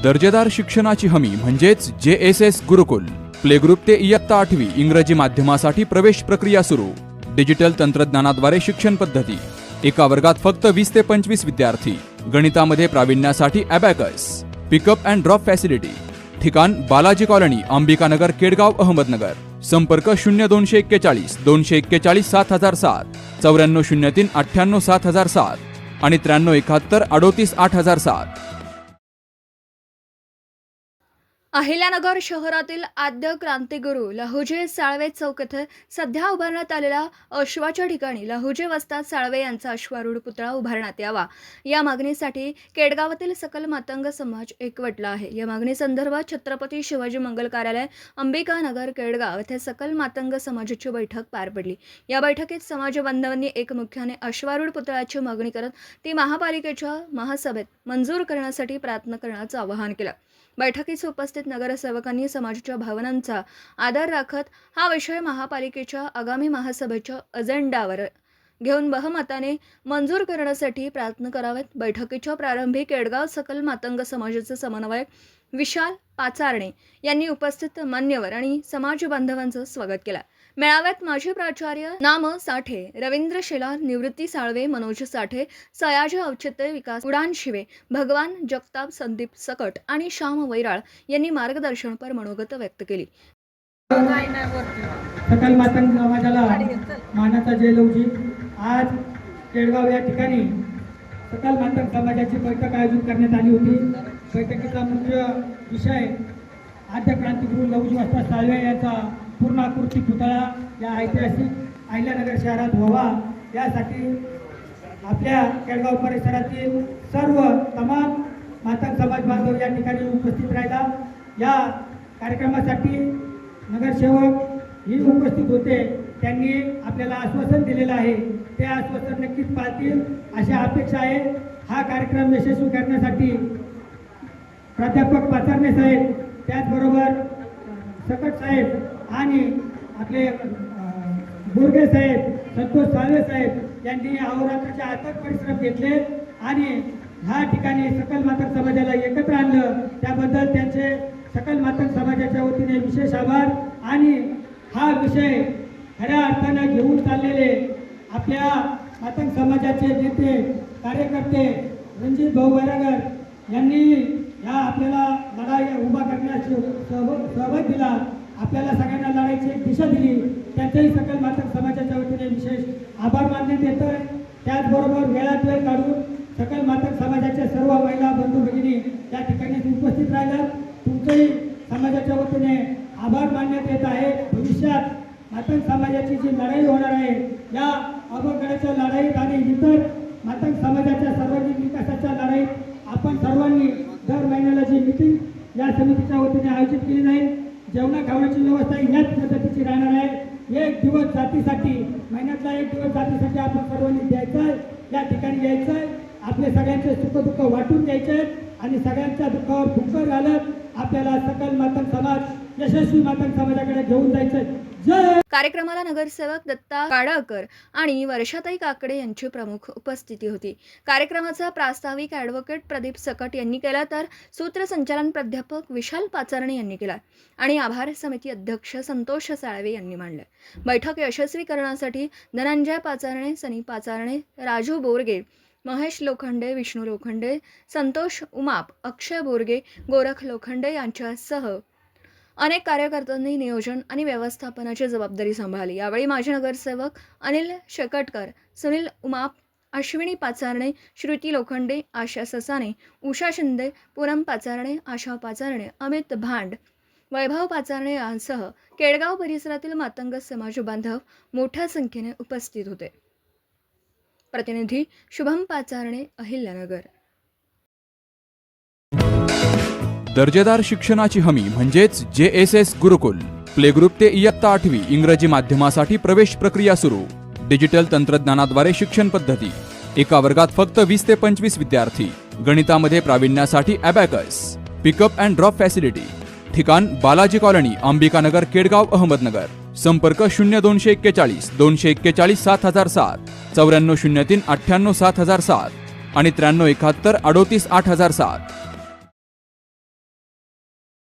दर्जेदार शिक्षणाची हमी म्हणजेच JSS गुरुकुल. प्ले ग्रुप ते इयत्ता 8वी इंग्रजी माध्यमासाठी प्रवेश प्रक्रिया सुरू. डिजिटल तंत्रज्ञानाद्वारे शिक्षण पद्धती. एका वर्गात फक्त 20 ते 25 विद्यार्थी. गणितामध्ये प्रावीण्यासाठी abacus. Pickup and drop facility. ठिकाण बालाजी कॉलनी, अंबिकानगर, केडगाव, अहमदनगर. संपर्क 0241 241 7007, 9403 98 7007 आणि 9371 38 8007. अहिल्यानगर शहरातील आद्य क्रांतिगुरू लहुजी साळवे चौक येथे सध्या उभारण्यात आलेल्या अश्वाच्या ठिकाणी लहुजी वस्ताद साळवे यांचा अश्वारूढ पुतळा उभारण्यात यावा या मागणीसाठी केडगावातील सकल मातंग समाज एकवटला आहे. या मागणीसंदर्भात छत्रपती शिवाजी मंगल कार्यालय, अंबिकानगर, केडगाव येथे सकल मातंग समाजाची बैठक पार पडली. या बैठकीत समाज बांधवांनी एकमुख्याने अश्वारूढ पुतळ्याची मागणी करत ती महापालिकेच्या महासभेत मंजूर करण्यासाठी प्रयत्न करण्याचं आवाहन केलं. बैठकीस उपस्थित नगरसेवकांनी समाजाच्या भावनांचा आदर राखत हा विषय महापालिकेच्या आगामी महासभेच्या अजेंडावर घेऊन बहुमताने मंजूर करण्यासाठी प्रयत्न करावेत. बैठकीच्या प्रारंभी केडगाव सकल मातंग समाजाचे समन्वयक विशाल पाचारणे यांनी उपस्थित मान्यवर आणि समाज बांधवांचं स्वागत केलं. मेळाव्यात माजी प्राचार्य नाम साठे, रवींद्र शेलार, निवृत्ती साळवे, मनोज साठे, सयाजी औचित्य विकास उडान शिवे, भगवान जगताप, संदीप सकट आणि श्याम वैराळ यांनी मार्गदर्शनपर मनोगत व्यक्त केली. सकल मातंग समाजाला मानाचा जय लहुजी. आज केडगाव या ठिकाणी सकल मातंग समाजाची बैठक आयोजित करण्यात आली होती. बैठकीचा मुख्य विषय आद्य क्रांतिगुरू लहुजी वस्ताद साळवे यांचा पूर्णाकृती पुतळा या ऐतिहासिक अहिल्यानगर शहरात व्हावा यासाठी आपल्या केडगाव परिसरातील सर्व तमाम मातंग समाज बांधव या ठिकाणी उपस्थित राहिला. या कार्यक्रमासाठी नगरसेवक ही उपस्थित होते. त्यांनी आपल्याला आश्वासन दिलेलं आहे. ते आश्वासन नक्कीच पाळतील अशी अपेक्षा आहे. हा कार्यक्रम यशस्वी करण्यासाठी प्राध्यापक पाचारणे साहेब, त्याचबरोबर सकट साहेब आणि आपले बोरगे साहेब, संतोष साळवे साहेब यांनी अहोरात्राचे अथक परिश्रम घेतले आणि ह्या ठिकाणी सकल मातंग समाजाला एकत्र आणलं. त्याबद्दल त्यांचे सकल मातंग समाजाच्या वतीने विशेष आभार. आणि हा विषय खऱ्या अर्थानं घेऊन चाललेले आपल्या मातंग समाजाचे नेते, कार्यकर्ते रणजित भाऊ वैरागर यांनी या आपल्याला लढाई उभा करण्यास सहभाग दिला. आपल्याला सगळ्यांना लढाईची एक दिशा दिली. त्यांच्याही सकल मातंग समाजाच्या वतीने विशेष आभार मानण्यात येतोय. त्याचबरोबर वेळात वेळ काढून सकल मातंग समाजाच्या सर्व महिला बंधू भगिनी या ठिकाणी उपस्थित राहिल्यात. तुमचंही समाजाच्या वतीने आभार मानण्यात येत आहे. भविष्यात मातंग समाजाची जी लढाई होणार आहे या अवघडाच्या लढाईत आणि इतर मातंग समाजाच्या सर्वांगीण विकासाच्या लढाईत आपण सर्वांनी दर महिन्याला जी मीटिंग या समितीच्या वतीने आयोजित केली जाईल. जेवणा खावण्याची व्यवस्था याच पद्धतीची राहणार आहे. एक दिवस जातीसाठी, महिन्यातला एक दिवस जातीसाठी आपण सर्वांनी द्यायचं आहे. या ठिकाणी यायचं आहे. आपले सगळ्यांचे सुखदुःख वाटून घ्यायचे आहेत आणि सगळ्यांच्या दुःखावर भुक्कर घालत आपल्याला सकल मातंग समाज यशस्वी मातंग समाजाकडे घेऊन जायचं. जय. कार्यक्रमाला नगरसेवक दत्ता काडाळकर आणि वर्षाताई काकडे यांची प्रमुख उपस्थिती होती. कार्यक्रमाचा प्रास्ताविक ॲडव्होकेट प्रदीप सकट यांनी केला तर सूत्रसंचालन प्राध्यापक विशाल पाचारणे यांनी केला आणि आभार समिती अध्यक्ष संतोष साळवे यांनी मांडले. बैठक यशस्वी करण्यासाठी धनंजय पाचारणे, सनी पाचारणे, राजू बोरगे, महेश लोखंडे, विष्णू लोखंडे, संतोष उमाप, अक्षय बोरगे, गोरख लोखंडे यांच्यासह अनेक कार्यकर्त्यांनी नियोजन आणि व्यवस्थापनाची जबाबदारी सांभाळली. यावेळी माजी नगरसेवक अनिल शेकटकर, सुनील उमाप, अश्विनी पाचारणे, श्रुती लोखंडे, आशा ससाने, उषा शिंदे, पूनम पाचारणे, आशा पाचारणे, अमित भांड, वैभव पाचारणे यांसह केडगाव परिसरातील मातंग समाज बांधव मोठ्या संख्येने उपस्थित होते. प्रतिनिधी शुभम पाचारणे, अहिल्यानगर. दर्जेदार शिक्षणाची हमी म्हणजेच JSS गुरुकुल. प्ले ग्रुप ते इयत्ता 8वी इंग्रजी माध्यमासाठी प्रवेश प्रक्रिया सुरू. डिजिटल तंत्रज्ञानाद्वारे शिक्षण पद्धती. एका वर्गात फक्त 20 ते 25 विद्यार्थी. गणितामध्ये प्रावीण्यासाठी abacus. Pickup and drop facility. ठिकाण बालाजी कॉलनी, अंबिकानगर, केडगाव, अहमदनगर. संपर्क 0241 241 7007, 9403 98 7007 आणि 9371 38 8007.